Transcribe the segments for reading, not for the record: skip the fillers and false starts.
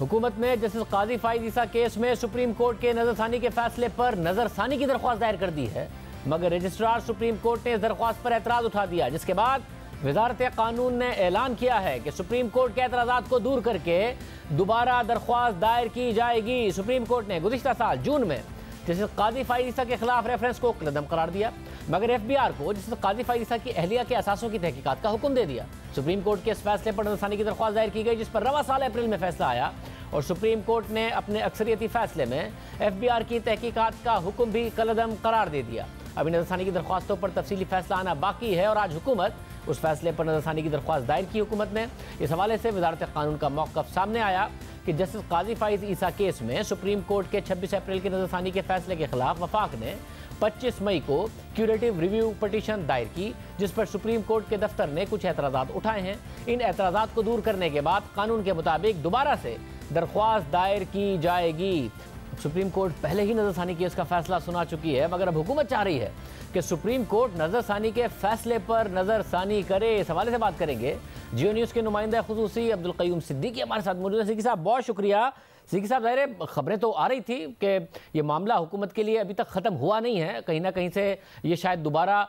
हुकूमत ने जस्टिस काजी फाइज ईसा केस में सुप्रीम कोर्ट के नजरसानी के फैसले पर नजरसानी की दरख्वास्त दायर कर दी है, मगर रजिस्ट्रार सुप्रीम कोर्ट ने इस दरख्वास्त पर एतराज उठा दिया, जिसके बाद वजारत कानून ने ऐलान किया है कि सुप्रीम कोर्ट के एतराज़ात को दूर करके दोबारा दरख्वास्त दायर की जाएगी। सुप्रीम कोर्ट ने गुज़िश्ता साल जून में जस्टिस काजी फाइज ईसा के खिलाफ रेफरेंस को कलदम करार दिया, मगर FBI को जस्टिस काजी फाइज ईसा की अहलिया के असासों की तहकीकात का हुक्म दे दिया। सुप्रीम कोर्ट के इस फैसले पर नजरसानी की दरख्वास्त दायर की गई, जिस पर रवा साल अप्रैल में फैसला आया और सुप्रीम कोर्ट ने अपने अक्सरियती फैसले में FBI की तहकीकात का हुक्म भी कलदम करार दे दिया। अभी नजरसानी की दरख्वास्तों पर तफसीली फैसला आना बाकी है और आज हुकूमत उस फैसले पर नजरसानी की दरख्वास्त दायर की। हुकूमत ने इस हवाले से वजारत कानून का मौक़िफ़ सामने आया कि जस्टिस काजी फाइज ईसा केस में सुप्रीम कोर्ट के 26 अप्रैल के नजरसानी के फैसले के खिलाफ वफाक ने 25 मई को क्यूरेटिव रिव्यू पटिशन दायर की, जिस पर सुप्रीम कोर्ट के दफ्तर ने कुछ एतराज़ात उठाए हैं। इन एतराज़ात को दूर करने के बाद कानून के मुताबिक दोबारा से दरख्वास्त दायर की जाएगी। सुप्रीम कोर्ट पहले ही नजरसानी केस का फैसला सुना चुकी है, मगर अब हुकूमत चाह रही है कि सुप्रीम कोर्ट नजरसानी के फैसले पर नजरसानी करे। इस हवाले से बात करेंगे जियो न्यूज़ के नुमाइंदा खुसूसी अब्दुल क़य्यूम सिद्दीकी हमारे साथ मौजूद है। सिद्दीकी साहब बहुत शुक्रिया। सिद्दीकी साहब, ज़ाहिर खबरें तो आ रही थी कि ये मामला हुकूमत के लिए अभी तक ख़त्म हुआ नहीं है, कहीं ना कहीं से ये शायद दोबारा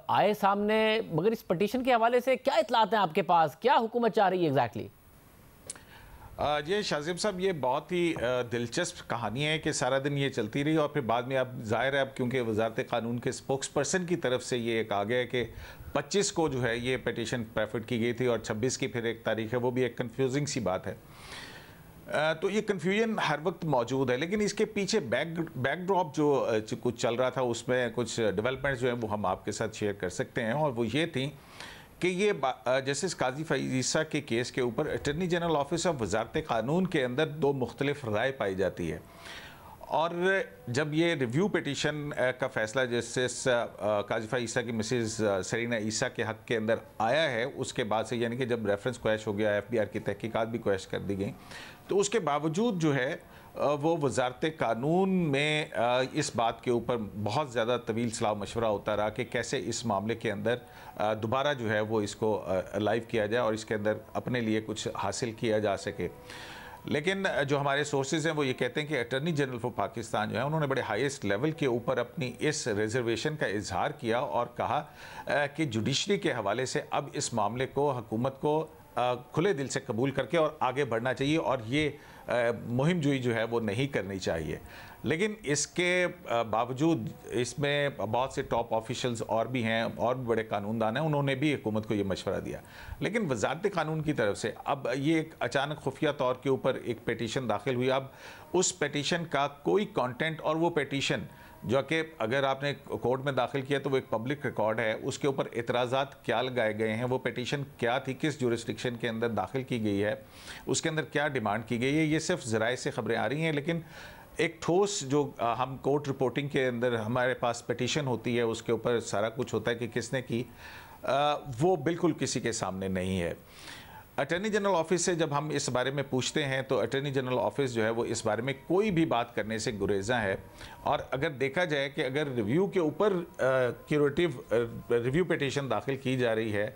आए सामने, मगर इस पटिशन के हवाले से क्या इत्तलात हैं आपके पास, क्या हुकूमत चाह रही है एग्जैक्टली? ये शाजिब साहब, ये बहुत ही दिलचस्प कहानी है कि सारा दिन ये चलती रही और फिर बाद में अब ज़ाहिर है, अब क्योंकि वजारत कानून के स्पोक्स पर्सन की तरफ से ये एक आ गया कि 25 को जो है ये पटिशन प्रेफर की गई थी और 26 की फिर एक तारीख है, वो भी एक कंफ्यूजिंग सी बात है। तो ये कन्फ्यूजन हर वक्त मौजूद है, लेकिन इसके पीछे बैकड्रॉप जो कुछ चल रहा था उसमें कुछ डेवलपमेंट्स जो हैं वो हम आपके साथ शेयर कर सकते हैं। और वो ये थी कि ये जस्टिस काजी फाइज ईसा के केस के ऊपर अटर्नी जनरल ऑफिस ऑफ वजारत कानून के अंदर दो मुख्तलिफ राय पाई जाती है। और जब ये रिव्यू पिटीशन का फ़ैसला जस्टिस काजी फाइज ईसा की मिसेस सरीना ईसा के हक़ के अंदर आया है, उसके बाद से यानी कि जब रेफरेंस क्वैश हो गया, FBI की तहकीकात भी क्वैश कर दी गई, तो उसके बावजूद जो है वो वजारत कानून में इस बात के ऊपर बहुत ज़्यादा तवील सलाह मशवरा होता रहा कि कैसे इस मामले के अंदर दोबारा जो है वो इसको लाइव किया जाए और इसके अंदर अपने लिए कुछ हासिल किया जा सके। लेकिन जो हमारे सोर्सेज हैं वो ये कहते हैं कि अटर्नी जनरल फॉर पाकिस्तान जो है उन्होंने बड़े हाईएस्ट लेवल के ऊपर अपनी इस रिजर्वेशन का इजहार किया और कहा कि जुडिशरी के हवाले से अब इस मामले को हुकूमत को खुले दिल से कबूल करके और आगे बढ़ना चाहिए और ये मुहिम जोई जो है वो नहीं करनी चाहिए। लेकिन इसके बावजूद इसमें बहुत से टॉप ऑफिशियल्स और भी हैं और भी बड़े कानूनदान हैं, उन्होंने भी हुकूमत को ये मशवरा दिया। लेकिन वजारत कानून की तरफ से अब ये एक अचानक खुफिया तौर के ऊपर एक पिटीशन दाखिल हुई। अब उस पिटीशन का कोई कंटेंट और वो पिटीशन जो कि अगर आपने कोर्ट में दाखिल किया तो वो एक पब्लिक रिकॉर्ड है, उसके ऊपर एतराज़ात क्या लगाए गए हैं, वो पिटीशन क्या थी, किस जुरिस्डिक्शन के अंदर दाखिल की गई है, उसके अंदर क्या डिमांड की गई है, ये सिर्फ ज़राए से खबरें आ रही हैं। लेकिन एक ठोस जो हम कोर्ट रिपोर्टिंग के अंदर हमारे पास पिटीशन होती है, उसके ऊपर सारा कुछ होता है कि किसने की, वो बिल्कुल किसी के सामने नहीं है। अटर्नी जनरल ऑफिस से जब हम इस बारे में पूछते हैं तो अटर्नी जनरल ऑफिस जो है वो इस बारे में कोई भी बात करने से गुरेज़ा है। और अगर देखा जाए कि अगर रिव्यू के ऊपर क्यूरेटिव रिव्यू पिटीशन दाखिल की जा रही है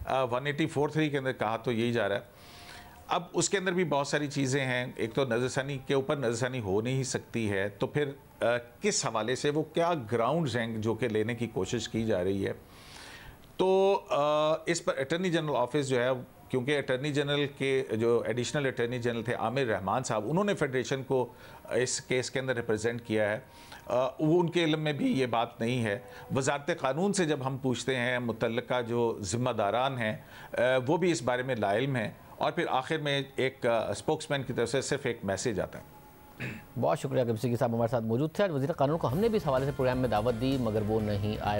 184(3) के अंदर कहा तो यही जा रहा है। अब उसके अंदर भी बहुत सारी चीज़ें हैं, एक तो नज़रसानी के ऊपर नज़रसानी हो नहीं सकती है, तो फिर किस हवाले से वो क्या ग्राउंड्स हैं जो कि लेने की कोशिश की जा रही है। तो इस पर अटर्नी जनरल ऑफिस जो है, क्योंकि अटर्नी जनरल के जो एडिशनल अटर्नी जनरल थे आमिर रहमान साहब, उन्होंने फेडरेशन को इस केस के अंदर रिप्रेजेंट किया है, वो उनके इल्म में भी ये बात नहीं है। वजारत कानून से जब हम पूछते हैं, मुतल्लिका जो ज़िम्मेदारान हैं वो भी इस बारे में लाइल्म हैं, और फिर आखिर में एक स्पोक्समैन की तरफ से सिर्फ एक मैसेज आता है। बहुत शुक्रिया कि साहब हमारे साथ मौजूद थे। आज वज़ीर कानून को हमने भी इस हवाले से प्रोग्राम में दावत दी, मगर वो नहीं आए।